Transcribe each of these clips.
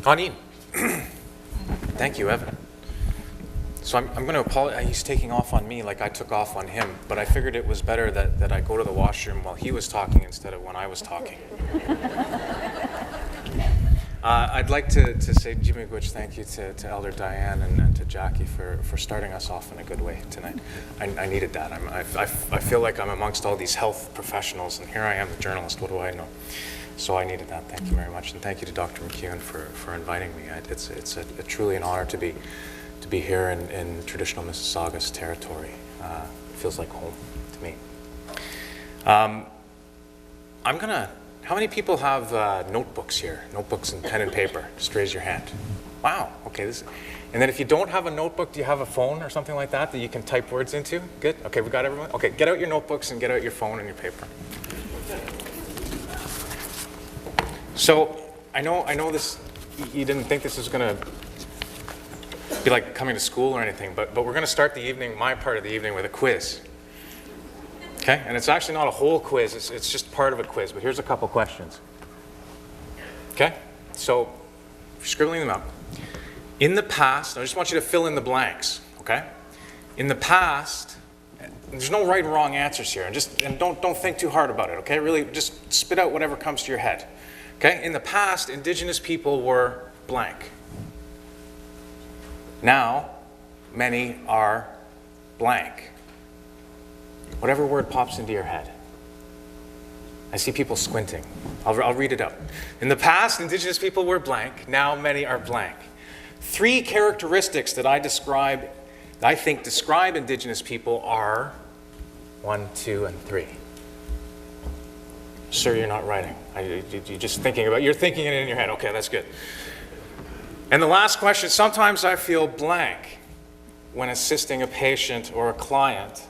Anin. Thank you, Evan. So I'm going to apologize. He's taking off on me like I took off on him, but I figured it was better that I go to the washroom while he was talking instead of when I was talking. I'd like to say, Jimmy Gwich, thank you to Elder Diane and to Jackie for starting us off in a good way tonight. I needed that. I feel like I'm amongst all these health professionals, and here I am, the journalist. What do I know? So I needed that. Thank you very much, and thank you to Dr. McCue for inviting me. It's truly an honor to be here in traditional Mississauga's territory. It feels like home to me. How many people have notebooks here? Notebooks and pen and paper? Just raise your hand. Wow, okay. And then if you don't have a notebook, do you have a phone or something like that you can type words into? Good, okay, we got everyone? Okay, get out your notebooks and get out your phone and your paper. So, I know this, you didn't think this was gonna be like coming to school or anything, but we're gonna start the evening, my part of the evening, with a quiz. Okay, and it's actually not a whole quiz, it's just part of a quiz, but here's a couple questions. Okay, so if you're scribbling them out. In the past, I just want you to fill in the blanks, okay? In the past, there's no right or wrong answers here, and don't think too hard about it, okay? Really, just spit out whatever comes to your head. Okay, in the past, Indigenous people were blank. Now, many are blank. Whatever word pops into your head. I see people squinting. I'll read it out. In the past, Indigenous people were blank. Now, many are blank. 3 characteristics that I think describe Indigenous people are 1, 2, and 3. Sir, you're not writing. You're just thinking about it. You're thinking it in your head. Okay, that's good. And the last question, sometimes I feel blank when assisting a patient or a client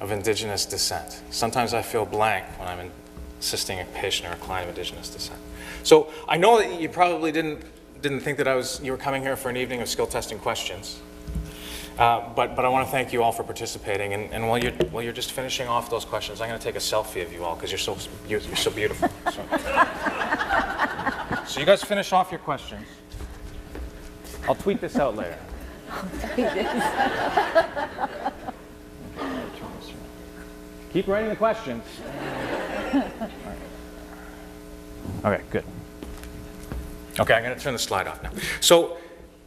of Indigenous descent. Sometimes I feel blank when I'm assisting a patient or a client of Indigenous descent. So I know that you probably didn't think that you were coming here for an evening of skill testing questions. But I want to thank you all for participating. And while you're just finishing off those questions, I'm going to take a selfie of you all because you're so beautiful. So you guys finish off your questions. I'll tweet this out later. Keep writing the questions. Okay, good. Okay, I'm going to turn the slide off now. So.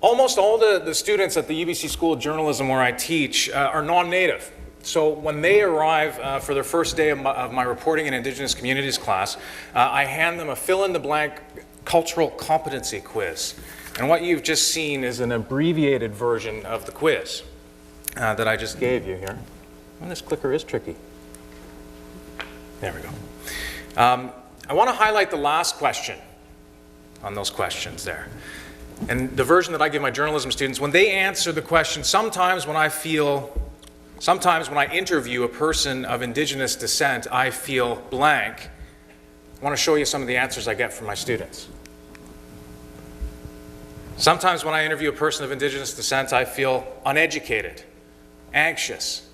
Almost all the students at the UBC School of Journalism where I teach are non-native. So when they arrive for their first day of my reporting in Indigenous Communities class, I hand them a fill-in-the-blank cultural competency quiz. And what you've just seen is an abbreviated version of the quiz that I just gave you here. Well, this clicker is tricky. There we go. I want to highlight the last question on those questions there. And the version that I give my journalism students, when they answer the question, sometimes when I interview a person of Indigenous descent, I feel blank. I want to show you some of the answers I get from my students. Sometimes when I interview a person of Indigenous descent, I feel uneducated, anxious,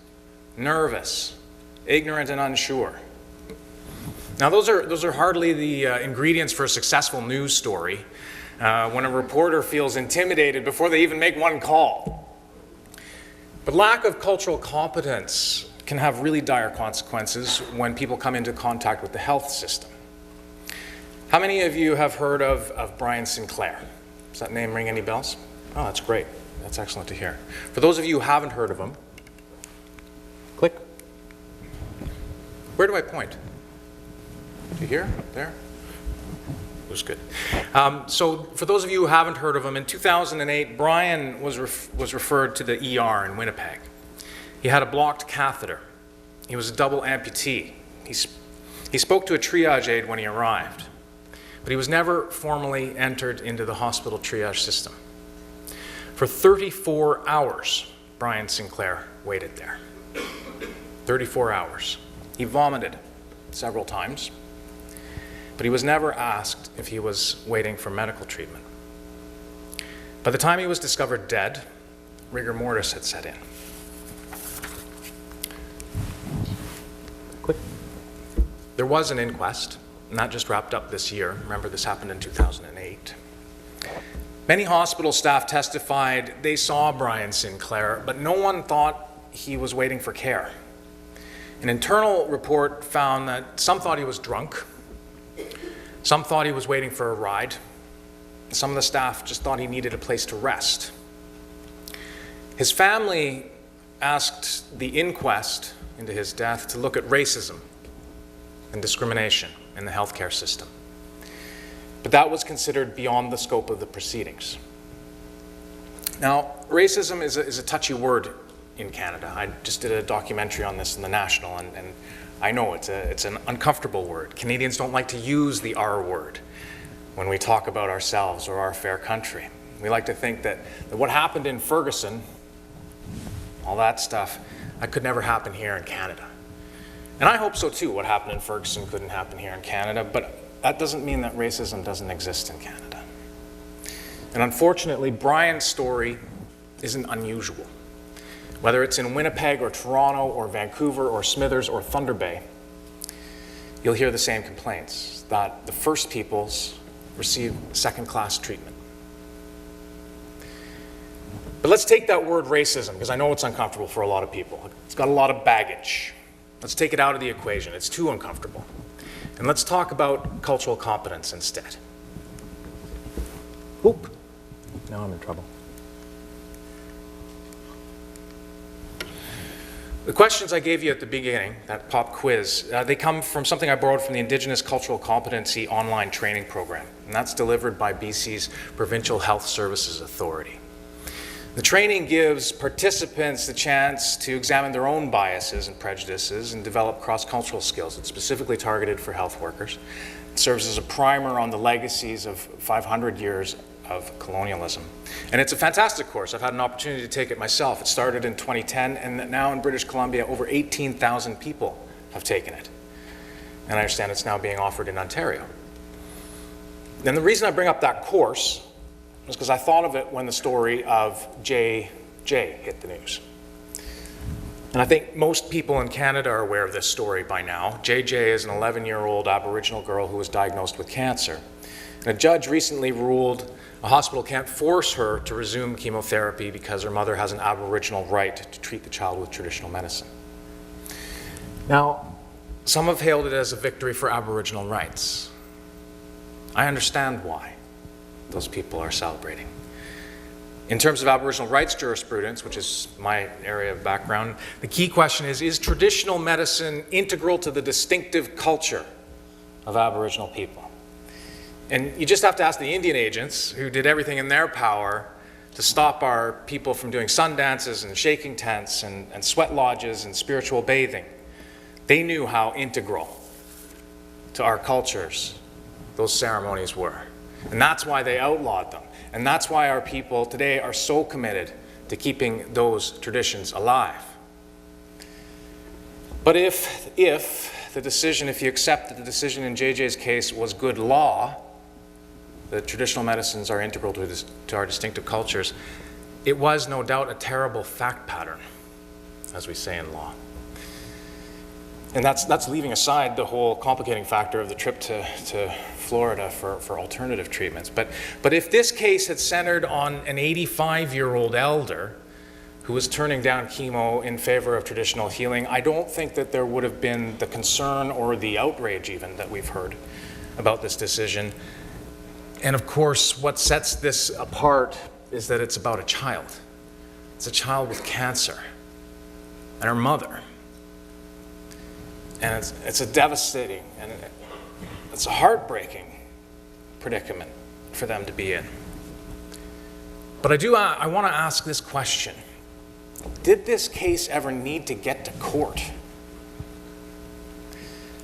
nervous, ignorant, and unsure. Now those are hardly the ingredients for a successful news story. When a reporter feels intimidated before they even make one call. But lack of cultural competence can have really dire consequences when people come into contact with the health system. How many of you have heard of Brian Sinclair? Does that name ring any bells? Oh, that's great. That's excellent to hear. For those of you who haven't heard of him, click. Where do I point? Do you hear? Up there? Was good. So for those of you who haven't heard of him, in 2008, Brian was referred to the ER in Winnipeg. He had a blocked catheter. He was a double amputee. He spoke to a triage aide when he arrived, but he was never formally entered into the hospital triage system. For 34 hours, Brian Sinclair waited there. 34 hours. He vomited several times, but he was never asked if he was waiting for medical treatment. By the time he was discovered dead, rigor mortis had set in. Quick. There was an inquest, and that just wrapped up this year. Remember, this happened in 2008. Many hospital staff testified they saw Brian Sinclair, but no one thought he was waiting for care. An internal report found that some thought he was drunk, some thought he was waiting for a ride, some of the staff just thought he needed a place to rest. His family asked the inquest into his death to look at racism and discrimination in the healthcare system. But that was considered beyond the scope of the proceedings. Now, racism is a touchy word in Canada. I just did a documentary on this in the National, and I know it's an uncomfortable word. Canadians don't like to use the R word when we talk about ourselves or our fair country. We like to think that what happened in Ferguson, all that stuff, that could never happen here in Canada. And I hope so too. What happened in Ferguson couldn't happen here in Canada, but that doesn't mean that racism doesn't exist in Canada. And unfortunately, Brian's story isn't unusual. Whether it's in Winnipeg or Toronto or Vancouver or Smithers or Thunder Bay, you'll hear the same complaints, that the First Peoples receive second-class treatment. But let's take that word racism, because I know it's uncomfortable for a lot of people. It's got a lot of baggage. Let's take it out of the equation. It's too uncomfortable. And let's talk about cultural competence instead. Oop, now I'm in trouble. The questions I gave you at the beginning, that pop quiz, they come from something I borrowed from the Indigenous Cultural Competency online training program, and that's delivered by BC's Provincial Health Services Authority. The training gives participants the chance to examine their own biases and prejudices and develop cross-cultural skills. It's specifically targeted for health workers. It serves as a primer on the legacies of 500 years of colonialism. And it's a fantastic course. I've had an opportunity to take it myself. It started in 2010, and now in British Columbia, over 18,000 people have taken it. And I understand it's now being offered in Ontario. And the reason I bring up that course was because I thought of it when the story of JJ hit the news. And I think most people in Canada are aware of this story by now. JJ is an 11-year-old Aboriginal girl who was diagnosed with cancer. And a judge recently ruled a hospital can't force her to resume chemotherapy because her mother has an Aboriginal right to treat the child with traditional medicine. Now, some have hailed it as a victory for Aboriginal rights. I understand why those people are celebrating. In terms of Aboriginal rights jurisprudence, which is my area of background, the key question is traditional medicine integral to the distinctive culture of Aboriginal people? And you just have to ask the Indian agents, who did everything in their power to stop our people from doing sun dances and shaking tents and sweat lodges and spiritual bathing. They knew how integral to our cultures those ceremonies were. And that's why they outlawed them. And that's why our people today are so committed to keeping those traditions alive. But if you accept that the decision in JJ's case was good law, that traditional medicines are integral to our distinctive cultures, it was no doubt a terrible fact pattern, as we say in law. And that's leaving aside the whole complicating factor of the trip to Florida for alternative treatments. But if this case had centered on an 85-year-old elder who was turning down chemo in favor of traditional healing, I don't think that there would have been the concern or the outrage even that we've heard about this decision. And of course, what sets this apart is that it's about a child. It's a child with cancer and her mother. And it's a devastating and it's a heartbreaking predicament for them to be in. But I want to ask this question. Did this case ever need to get to court?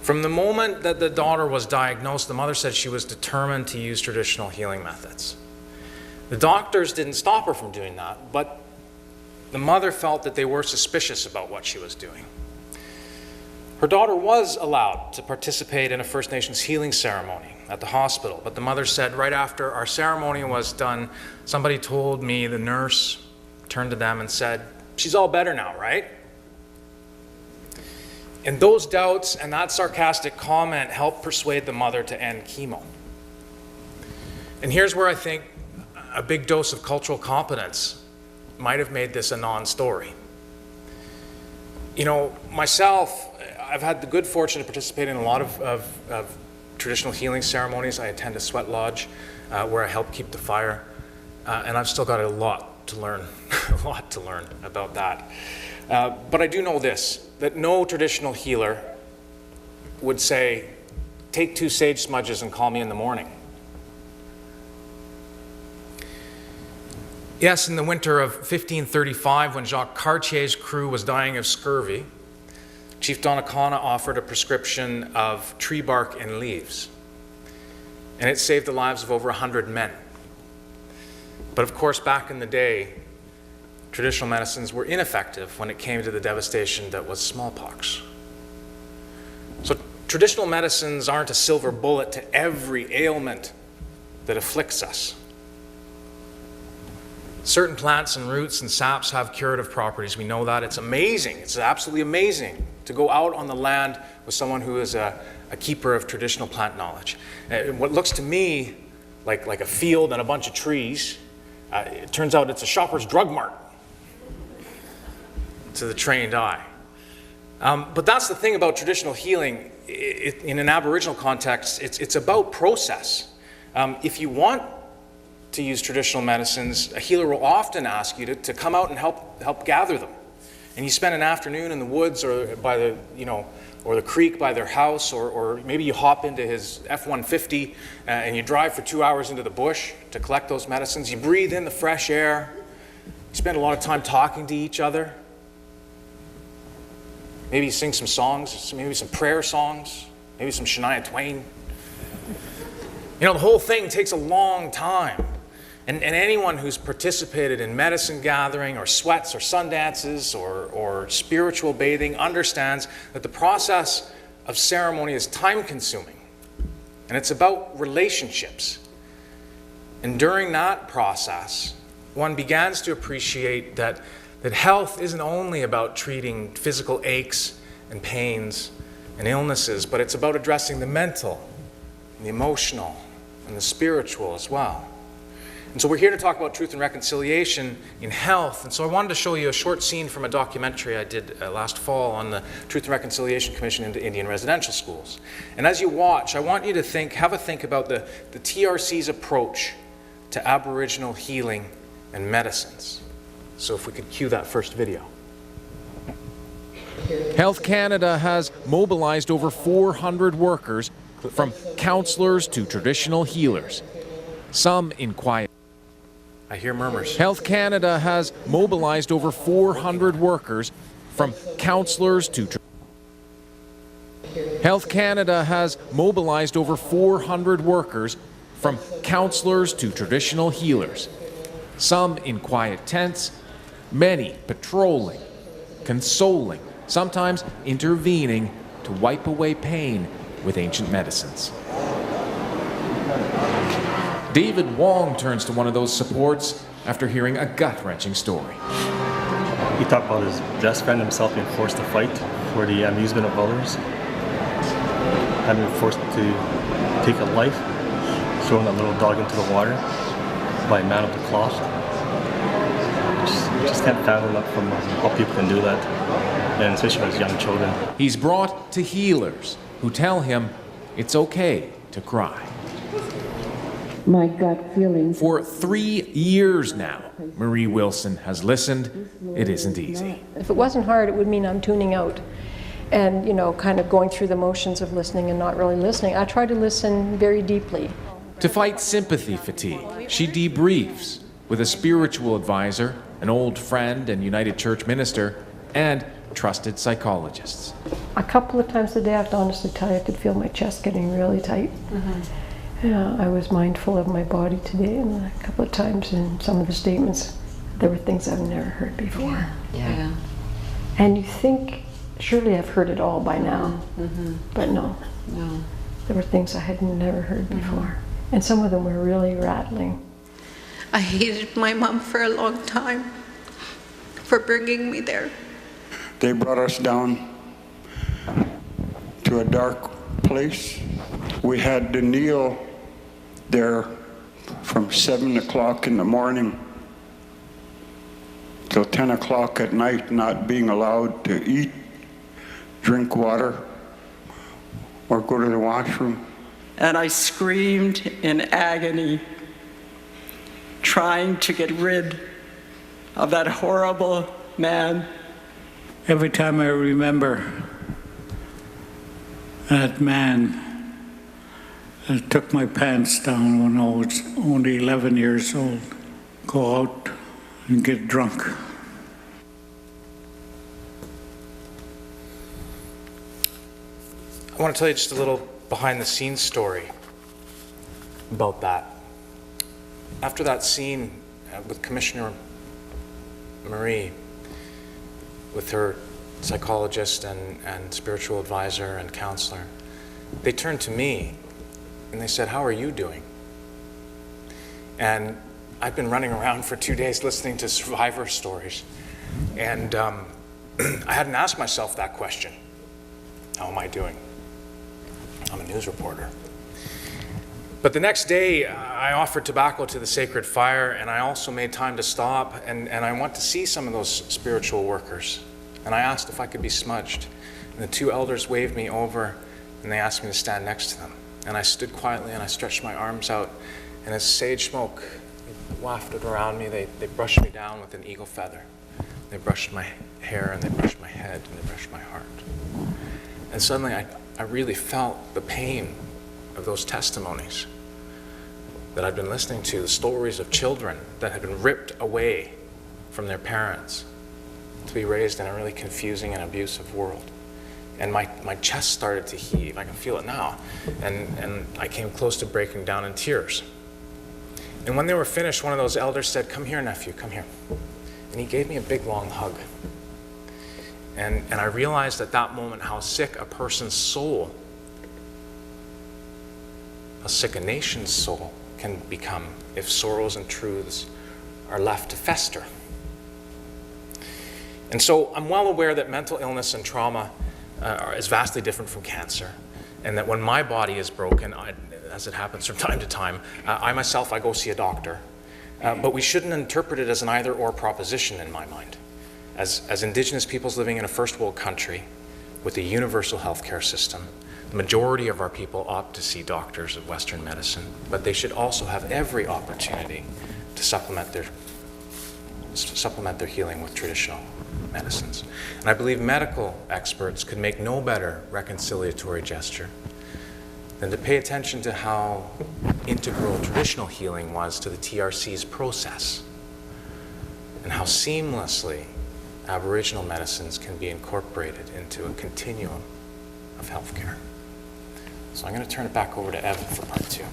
From the moment that the daughter was diagnosed, the mother said she was determined to use traditional healing methods. The doctors didn't stop her from doing that, but the mother felt that they were suspicious about what she was doing. Her daughter was allowed to participate in a First Nations healing ceremony at the hospital, but the mother said right after our ceremony was done, somebody told me, the nurse turned to them and said, "She's all better now, right?" And those doubts and that sarcastic comment helped persuade the mother to end chemo. And here's where I think a big dose of cultural competence might have made this a non-story. You know, myself, I've had the good fortune to participate in a lot of traditional healing ceremonies. I attend a sweat lodge where I help keep the fire, and I've still got a lot to learn, a lot to learn about that. But I do know this, that no traditional healer would say, take 2 sage smudges and call me in the morning. Yes, in the winter of 1535, when Jacques Cartier's crew was dying of scurvy, Chief Donnacona offered a prescription of tree bark and leaves, and it saved the lives of over 100 men. But of course, back in the day, traditional medicines were ineffective when it came to the devastation that was smallpox. So traditional medicines aren't a silver bullet to every ailment that afflicts us. Certain plants and roots and saps have curative properties. We know that. It's amazing. It's absolutely amazing to go out on the land with someone who is a keeper of traditional plant knowledge. What looks to me like a field and a bunch of trees, it turns out it's a Shoppers Drug Mart to the trained eye. But that's the thing about traditional healing. In an Aboriginal context, it's about process. If you want to use traditional medicines, a healer will often ask you to come out and help gather them. And you spend an afternoon in the woods or by the, or the creek by their house, or maybe you hop into his F-150 and you drive for 2 hours into the bush to collect those medicines. You breathe in the fresh air. You spend a lot of time talking to each other. Maybe you sing some songs, maybe some prayer songs, maybe some Shania Twain. The whole thing takes a long time. And anyone who's participated in medicine gathering or sweats or sun dances or spiritual bathing understands that the process of ceremony is time-consuming. And it's about relationships. And during that process, one begins to appreciate that health isn't only about treating physical aches and pains and illnesses, but it's about addressing the mental, and the emotional, and the spiritual as well. And so we're here to talk about truth and reconciliation in health. And so I wanted to show you a short scene from a documentary I did last fall on the Truth and Reconciliation Commission into Indian residential schools. And as you watch, I want you to have a think about the TRC's approach to Aboriginal healing and medicines. So if we could cue that first video. Health Canada has mobilized over 400 workers, from counsellors to traditional healers, some in quiet. I hear murmurs. Health Canada has mobilized over 400 workers, from counsellors to Health Canada has mobilized over 400 workers, from counsellors to traditional healers, some in quiet tents, many patrolling, consoling, sometimes intervening to wipe away pain with ancient medicines. David Wong turns to one of those supports after hearing a gut-wrenching story. He talked about his best friend himself being forced to fight for the amusement of others, having been forced to take a life, throwing that little dog into the water by a man of the cloth. Just can't fathom that from how people can do that, and especially as young children. He's brought to healers who tell him it's okay to cry. My gut feeling. For 3 years now, Marie Wilson has listened. It isn't easy. If it wasn't hard, it would mean I'm tuning out and, kind of going through the motions of listening and not really listening. I try to listen very deeply. To fight sympathy fatigue, she debriefs with a spiritual advisor, an old friend and United Church minister, and trusted psychologists. A couple of times a day, I have to honestly tell you, I could feel my chest getting really tight. Yeah, I was mindful of my body today, and a couple of times in some of the statements, there were things I've never heard before. Yeah. And you think, surely I've heard it all by now, but no. There were things I had never heard before, and some of them were really rattling. I hated my mom for a long time for bringing me there. They brought us down to a dark place. We had to kneel there for from 7 o'clock in the morning till 10 o'clock at night, not being allowed to eat, drink water, or go to the washroom. And I screamed in agony, trying to get rid of that horrible man. Every time I remember that man that took my pants down when I was only 11 years old, go out and get drunk. I want to tell you just a little behind the scenes story about that. After that scene with Commissioner Marie, with her psychologist and spiritual advisor and counselor, they turned to me and they said, "How are you doing?" And I've been running around for 2 days listening to survivor stories, and I hadn't asked myself that question. How am I doing? I'm a news reporter. But the next day, I offered tobacco to the sacred fire, and I also made time to stop, and I went to see some of those spiritual workers. And I asked if I could be smudged. And the two elders waved me over, and they asked me to stand next to them. And I stood quietly, and I stretched my arms out, and as sage smoke wafted around me, they brushed me down with an eagle feather. They brushed my hair, and they brushed my head, and they brushed my heart. And suddenly, I really felt the pain of those testimonies that I'd been listening to, the stories of children that had been ripped away from their parents to be raised in a really confusing and abusive world. And my chest started to heave. I can feel it now. And I came close to breaking down in tears. And when they were finished, one of those elders said, "Come here, nephew, come here." And he gave me a big, long hug. And I realized at that moment how sick a person's soul, how sick a nation's soul can become if sorrows and truths are left to fester. And so I'm well aware that mental illness and trauma is vastly different from cancer, and that when my body is broken, as it happens from time to time, I myself go see a doctor. But we shouldn't interpret it as an either-or proposition in my mind. As Indigenous peoples living in a first world country with a universal healthcare system, the majority of our people opt to see doctors of Western medicine, but they should also have every opportunity to supplement their healing with traditional medicines. And I believe medical experts could make no better reconciliatory gesture than to pay attention to how integral traditional healing was to the TRC's process, and how seamlessly Aboriginal medicines can be incorporated into a continuum of healthcare. So I'm going to turn it back over to Evan for part 2.